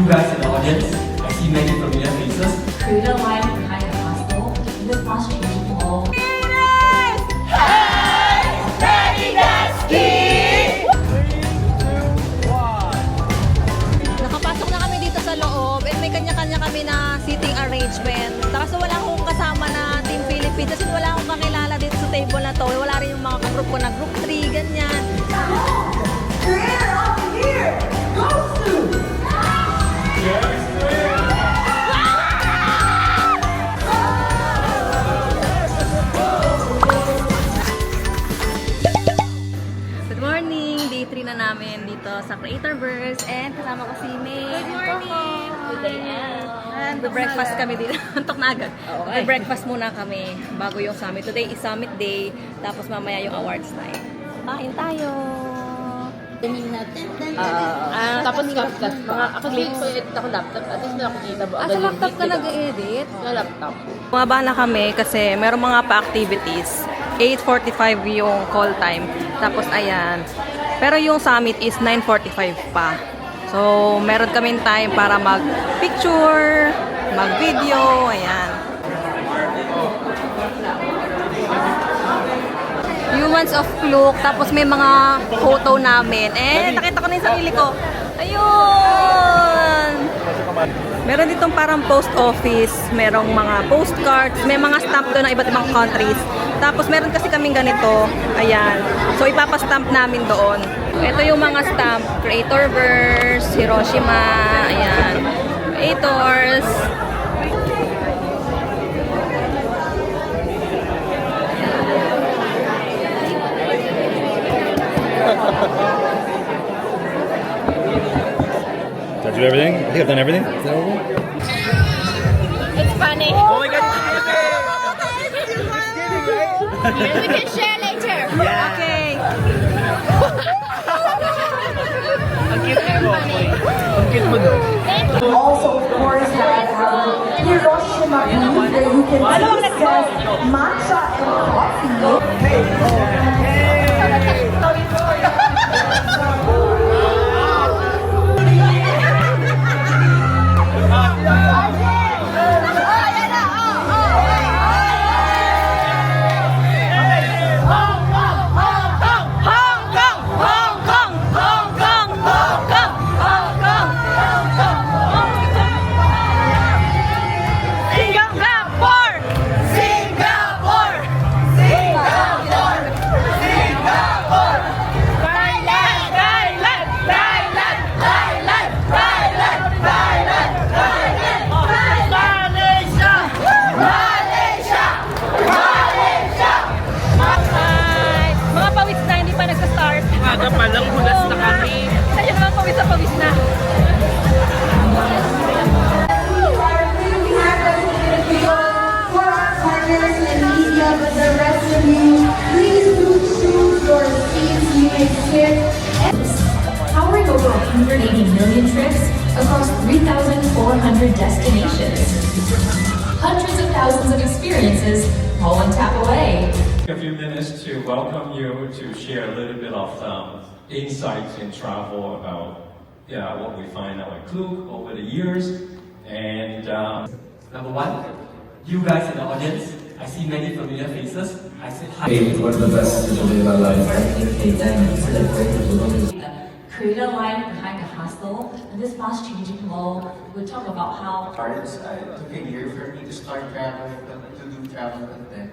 guys in the audience, I see many familiar faces. Create a line behind the hustle in this fast-changing world. Nakapasok na kami dito sa loob and may kanya-kanya kami na seating arrangement. Tapos wala akong kasama na Team Philippines kasi wala akong kakilala dito sa table na to. Wala rin yung mga ka-group ko na group 3, ganyan. Creator of the year goes to... Good morning! Day 3 na namin dito sa Creatorverse and kasama ko si May. Good morning! Good day, and breakfast kami dito. Antok na agad. Breakfast muna kami bago yung summit. Today is summit day, tapos mamaya yung awards night. Kain tayo! Tapos CapCut mga clip ko edit ako laptop at least nakikita mo Sa laptop ka nag-edit? sa laptop. Bumaba na kami kasi meron mga pa-activities. 8:45 yung call time. Tapos ayan. Pero yung summit is 9:45 pa. So, meron kaming time para mag-picture, mag-video, ayan. Humans of Klook, tapos may mga photo namin. Nakita ko na yung sarili ko. Ayun! Meron ditong parang post office, merong mga postcards, may mga stamp doon ng iba't ibang countries. Tapos meron kasi kaming ganito, ayan. So ipapastamp namin doon. Ito yung mga stamp, Creatorverse, Hiroshima, ayan. Creators. Did I do everything? I think I've done everything. Is that over? It's funny. Oh my god! We can share later. Okay. Also, of course, that Hiroshima booth where you can discuss matcha and coffee. Mga pawis na, hindi pa nagsa-start. Aga pa lang, hulas na kami. Kaya naman pawis na pawis na. For our partners in media, but the rest of you, please do choose your seats you may sit. Powering over 180 million trips across 3,400 destinations. Hundreds of thousands of experiences, all one tap away. A few minutes to welcome you to share a little bit of insights in travel about what we find out at Klook over the years. And Number one, you guys in the audience, I see many familiar faces. I say hi. One of the best decisions in my life. I think it's Create a line behind the hustle in this fast-changing world. We talk about how It took a year for me to start traveling, to do travel content.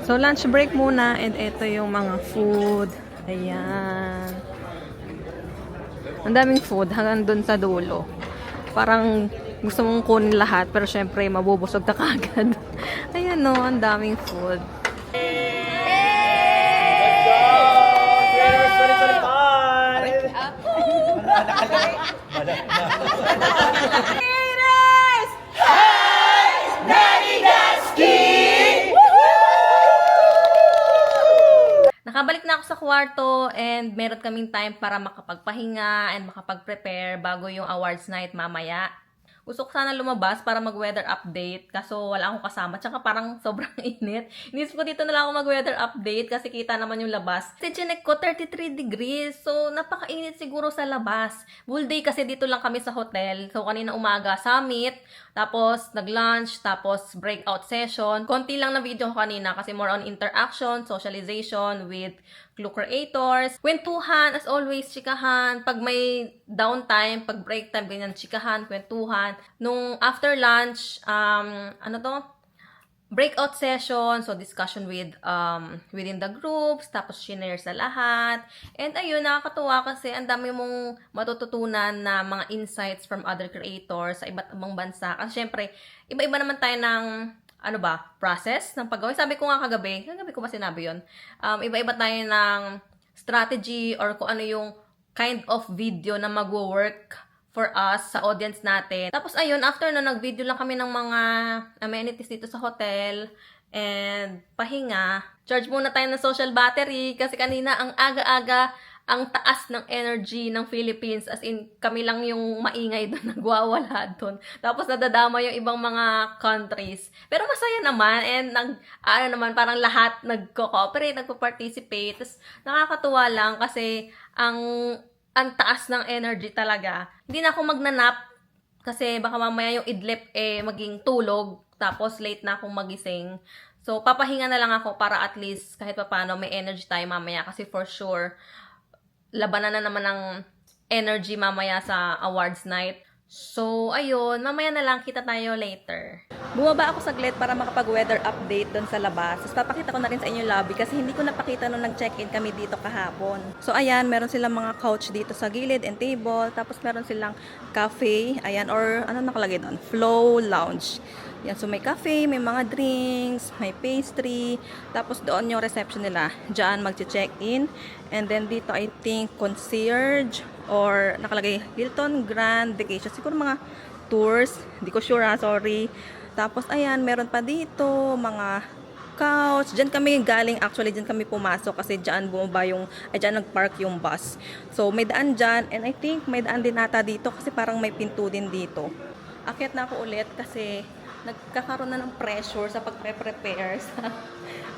So lunch break muna and ito yung mga food. Ayan. Ang daming food hanggang dun sa dulo. Parang gusto mong kunin lahat pero syempre mabubusog ka kagad. Ayan no, ang daming food. Nakabalik na ako sa kwarto and meron kaming time para makapagpahinga and makapag-prepare bago yung awards night mamaya. Gusto ko sana lumabas para mag-weather update, kaso wala akong kasama. Tsaka parang sobrang init. Inisip ko dito na lang ako mag-weather update kasi kita naman yung labas. Kasi chinek ko 33 degrees, so napakainit siguro sa labas. Full day kasi dito lang kami sa hotel. So kanina umaga, summit, tapos nag-lunch, tapos breakout session. Konti lang na video ko kanina kasi more on interaction, socialization with Clue creators. Kwentuhan, as always, chikahan. Pag may downtime, pag break time, ganyan, chikahan, kwentuhan. Nung after lunch, breakout session, so discussion with within the groups, tapos shinare sa lahat. And ayun, nakakatuwa kasi ang dami mong matututunan na mga insights from other creators sa iba't ibang bansa. Kasi syempre, iba-iba naman tayo ng process ng paggawa. Sabi ko nga kagabi ko ba sinabi yun? Iba-iba tayo ng strategy or kung ano yung kind of video na magwo-work for us sa audience natin. Tapos ayun, after no, nag-video lang kami ng mga amenities dito sa hotel and pahinga. Charge muna tayo ng social battery kasi kanina ang aga-aga, ang taas ng energy ng Philippines, as in kami lang yung maingay doon, nagwawala doon. Tapos nadadama yung ibang mga countries. Pero masaya naman and parang lahat nagko-cooperate, nagpo-participate. Tapos nakakatuwa lang kasi ang taas ng energy talaga. Hindi na ako magnanap kasi baka mamaya yung idlip maging tulog tapos late na akong magising. So papahinga na lang ako para at least kahit papaano may energy tayo mamaya kasi for sure labanan na naman ng energy mamaya sa awards night. So, ayun, mamaya na lang, kita tayo later. Bumaba ako saglit para makapag-weather update doon sa labas. Tapos papakita ko na rin sa inyo yung lobby kasi hindi ko napakita nung nag-check-in kami dito kahapon. So, ayan, meron silang mga couch dito sa gilid and table. Tapos meron silang cafe, ayan, or ano nakalagay doon? Flow Lounge. Yan, so may cafe, may mga drinks, may pastry. Tapos doon yung reception nila. Diyan mag-check-in. And then dito, I think, concierge or nakalagay Hilton Grand Vacation. Siguro mga tours. Hindi ko sure sorry. Tapos, ayan, meron pa dito mga couch. Diyan kami galing. Actually, diyan kami pumasok kasi diyan bumaba diyan nag-park yung bus. So, may daan diyan. And I think may daan din nata dito kasi parang may pinto din dito. Akyat na ako ulit kasi nagkakaroon na ng pressure sa pagpe-prepare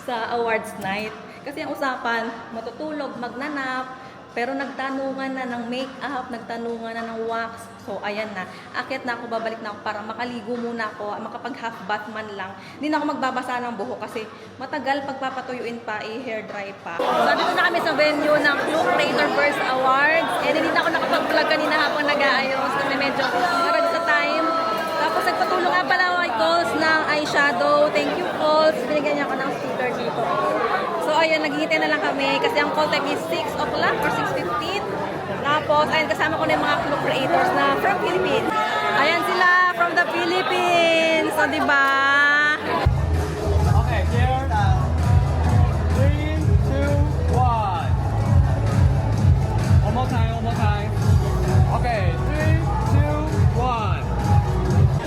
sa awards night. Kasi ang usapan, matutulog, magnanap, pero nagtanungan na ng makeup, nagtanungan na ng wax. So, ayan na. Akyat na ako, babalik na ako para makaligo muna ako, makapag-half bath man lang. Hindi na ako magbabasa ng buhok kasi matagal pagpapatuyuin pa, i-hair dry pa. So, dito na kami sa venue ng Clue Creator First Awards. And hindi na ako nakapag-vlog kanina habang nag-aayos kasi medyo karag sa time. Tapos nagpatulong nga pala kay Coles ng eyeshadow. Thank you, Coles. Binigyan niya ako ng sticker dito. So, ayun, naghihintay na lang kami kasi ang call time is 6 o'clock or 6:15. Tapos, ayun, kasama ko na yung mga Clue creators na from Philippines. Ayan sila, from the Philippines. So, diba? Okay, here. 3, 2, 1. One more time, one more time. Okay, 3, 2, 1.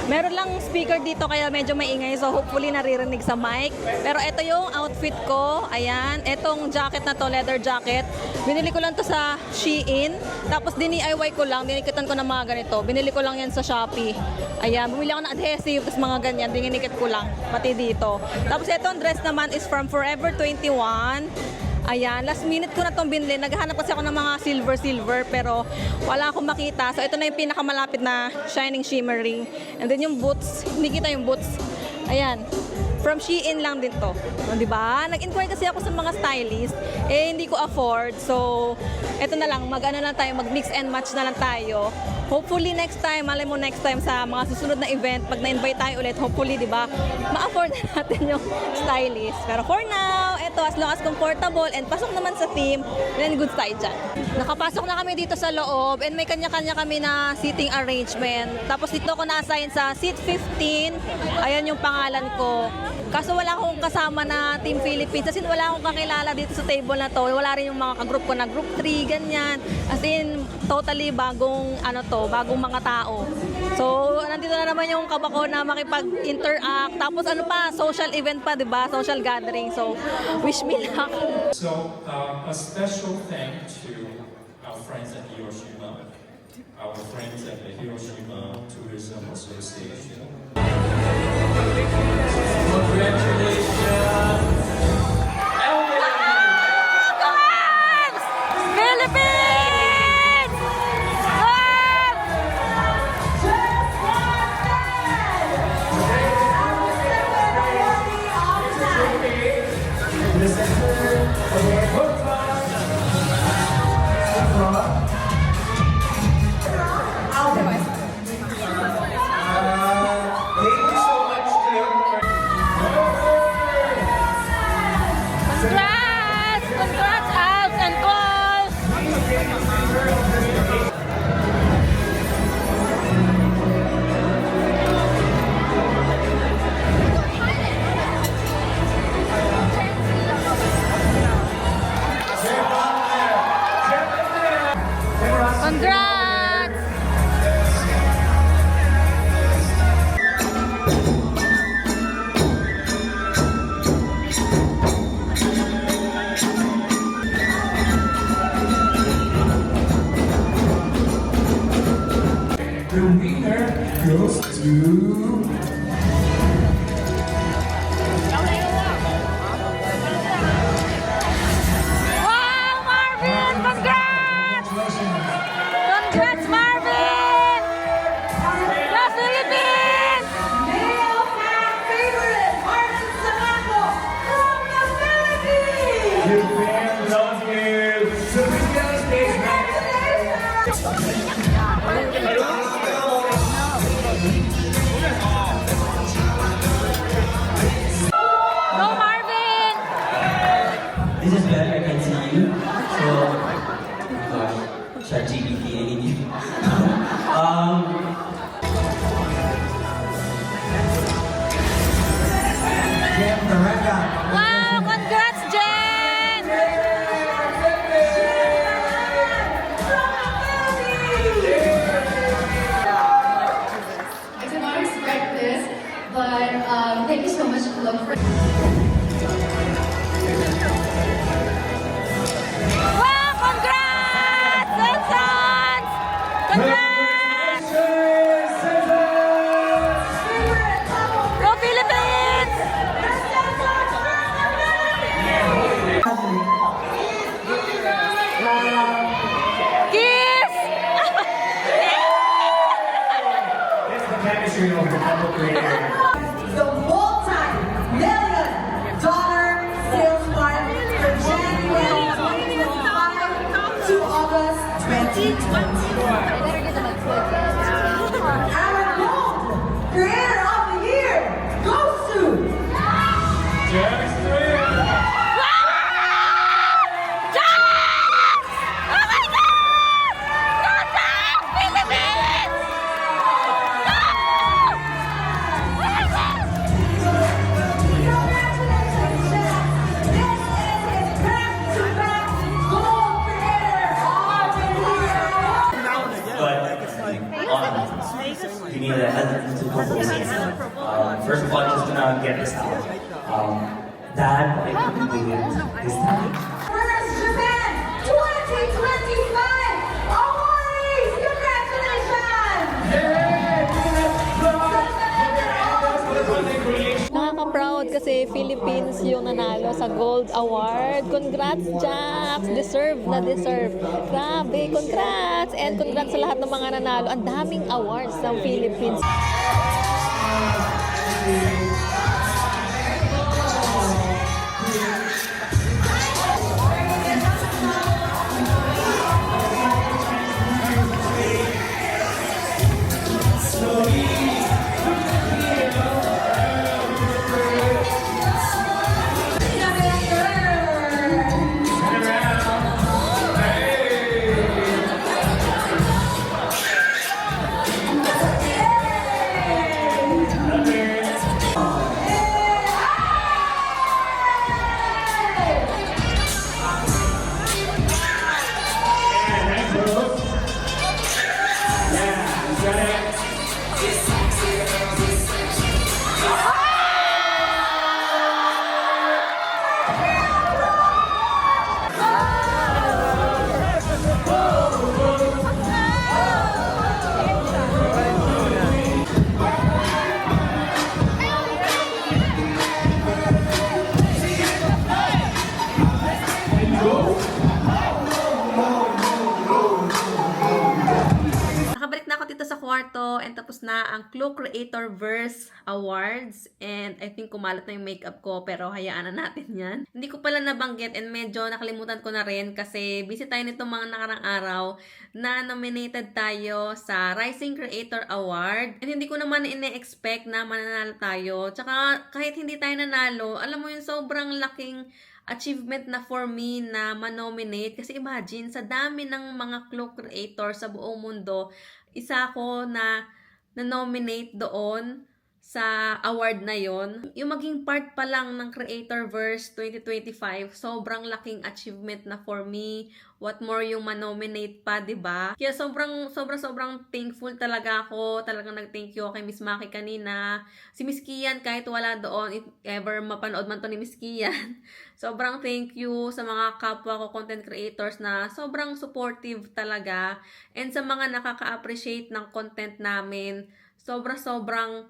Meron lang speaker dito kaya medyo maingay, so hopefully naririnig sa mic. Pero ito yung outfit ko. Ayan, etong jacket na to, leather jacket. Binili ko lang to sa Shein. Tapos DIY ko lang, dinikitan ko ng mga ganito. Binili ko lang yan sa Shopee. Ayan, bumili ako ng adhesive, tapos mga ganyan, dinikit ko lang, pati dito. Tapos etong dress naman is from Forever 21. Ayan, last minute ko na itong binili. Naghahanap kasi ako ng mga silver pero wala akong makita. So, ito na yung pinakamalapit na shining, shimmering. And then yung boots, hindi kita yung boots. Ayan, from Shein lang din to. O, diba? Nag-inquire kasi ako sa mga stylist. Hindi ko afford. So, ito na lang, mag-mix and match na lang tayo. Hopefully next time, malay mo next time sa mga susunod na event, pag na-invite tayo ulit, hopefully, di ba, ma-afford natin yung stylist. Pero for now, eto, as long as comfortable and pasok naman sa theme, then good tayo dyan. Nakapasok na kami dito sa loob and may kanya-kanya kami na seating arrangement. Tapos dito ako na-assign sa seat 15. Ayan yung pangalan ko. Kaso wala akong kasama na Team Philippines. As in, wala akong kakilala dito sa table na to. Wala rin yung mga ka-group ko na group 3, ganyan. As in, totally bagong bagong mga tao. So, nandito na naman yung kabako na makipag-interact. Tapos social event pa, di ba? Social gathering. So, wish me luck. So, a special thank to our friends at Hiroshima our friends at the Hiroshima Tourism Association. Congratulations! Philippines! Thank you so much, Jim. Congrats! Congrats, Alps and Cols! Congrats! The winner goes to... Wow, Marvin! Congrats! Congrats, Marvin! The Philippines! Male fan favorite, Martin Samaco from the Philippines! You fans love you! So please get on stage, man! Go, Marvin! This is where I can see you. So, oh my gosh, ChatGPT, I need you. Jem Baraka. Wow, congrats, Jen! I did not expect this, but thank you so much, Look for. Wow, congrats! Sensons! Congrats! Go Philippines! Kiss! That's the chemistry of the couple creator. The multi-million-dollar sales part for January 2025 to August 2024. Our gold Creator of the Year goes to Oh my God! Go Jack! Philippines! Go! Oh my God! Congratulations, Jack! This is his back-to-back gold Creator of the Year. But you need a hesitant to compose it. First of all, just gonna get this out. Dad, I couldn't do it this time. First Japan 2025 awardees! Congratulations! Nakaka-proud kasi Philippines yung nanalo sa Gold Award. Congrats, Jax! Deserve na deserve. Grabe, congrats! And congrats sa lahat ng mga nanalo. Ang daming awards ng Philippines. Nakabalik na ako dito sa kwarto and tapos na ang Clue Creator Verse Awards and I think kumalat na yung makeup ko pero hayaan na natin yan. Hindi ko pala nabanggit and medyo nakalimutan ko na rin kasi busy tayo nitong mga nakarang araw na nominated tayo sa Rising Creator Award and hindi ko naman ine-expect na mananalo tayo. Tsaka kahit hindi tayo nanalo, alam mo yung sobrang laking achievement na for me na manominate kasi imagine sa dami ng mga Clue creator sa buong mundo, isa ako na nominate doon sa award na yon. Yung maging part pa lang ng Creatorverse 2025, sobrang laking achievement na for me. What more yung manominate pa, 'di ba? Kaya sobrang thankful talaga ako. Talagang nag-thank you kay Miss Maki kanina. Si Miss Kian kahit wala doon, if ever mapanood man to ni Miss Kian. Sobrang thank you sa mga kapwa ko content creators na sobrang supportive talaga. And sa mga nakaka-appreciate ng content namin, sobrang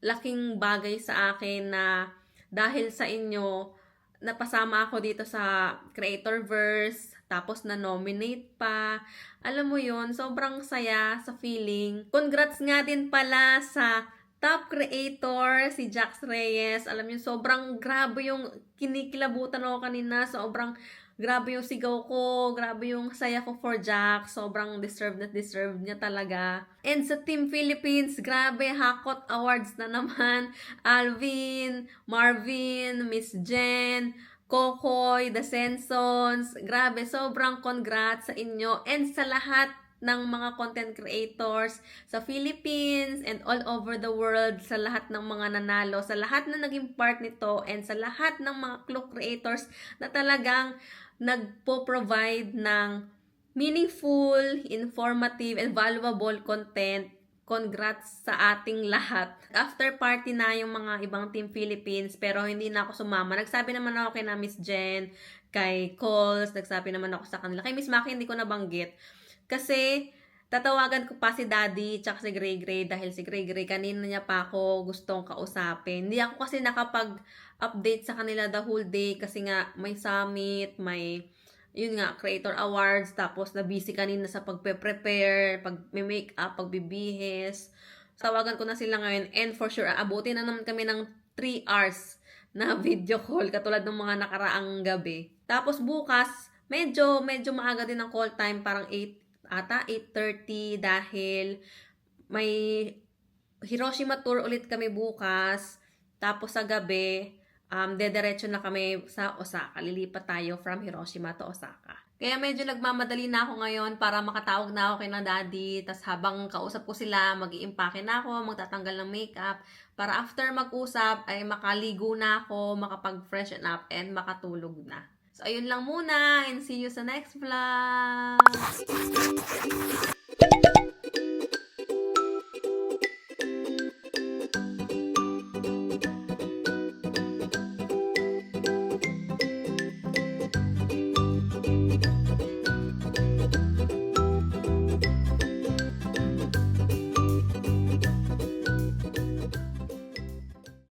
laking bagay sa akin na dahil sa inyo, napasama ako dito sa Creatorverse, tapos na-nominate pa. Alam mo yun, sobrang saya sa feeling. Congrats nga din pala sa top creator, si Jax Reyes. Alam niyo, sobrang grabe yung kinikilabutan ako kanina. Sobrang grabe yung sigaw ko, grabe yung saya ko for Jax. Sobrang deserved niya talaga. And sa Team Philippines, grabe, Hakot Awards na naman. Alvin, Marvin, Miss Jen, Kokoy, The Sensons. Grabe, sobrang congrats sa inyo. And sa lahat ng mga content creators sa Philippines and all over the world, sa lahat ng mga nanalo, sa lahat na naging part nito, and sa lahat ng mga Clue creators na talagang nagpo-provide ng meaningful, informative, and valuable content. Congrats sa ating lahat. After party na yung mga ibang Team Philippines, pero hindi na ako sumama. Nagsabi naman ako kay na Miss Jen, kay Coles, nagsabi naman ako sa kanila. Kay Miss Maki, hindi ko nabanggit. Kasi, tatawagan ko pa si Daddy tsaka si Gray Gray dahil si Gray Gray kanina niya pa ako gustong kausapin. Hindi ako kasi nakapag-update sa kanila the whole day kasi nga may summit, may yun nga, Creator Awards, tapos na busy kanina sa pagpe-prepare, pag-make-up, pagbibihis. Tawagan ko na sila ngayon and for sure, aabutin na naman kami ng 3 hours na video call katulad ng mga nakaraang gabi. Tapos bukas, medyo maaga din ang call time, parang 8:30 dahil may Hiroshima tour ulit kami bukas. Tapos sa gabi, dediretso na kami sa Osaka. Lilipat tayo from Hiroshima to Osaka. Kaya medyo nagmamadali na ako ngayon para makatawag na ako kay na Daddy. Tapos habang kausap ko sila, mag-iimpake na ako, magtatanggal ng makeup. Para after mag-usap, ay makaligo na ako, makapag-freshen up, and makatulog na. So, ayun lang muna and see you sa next vlog!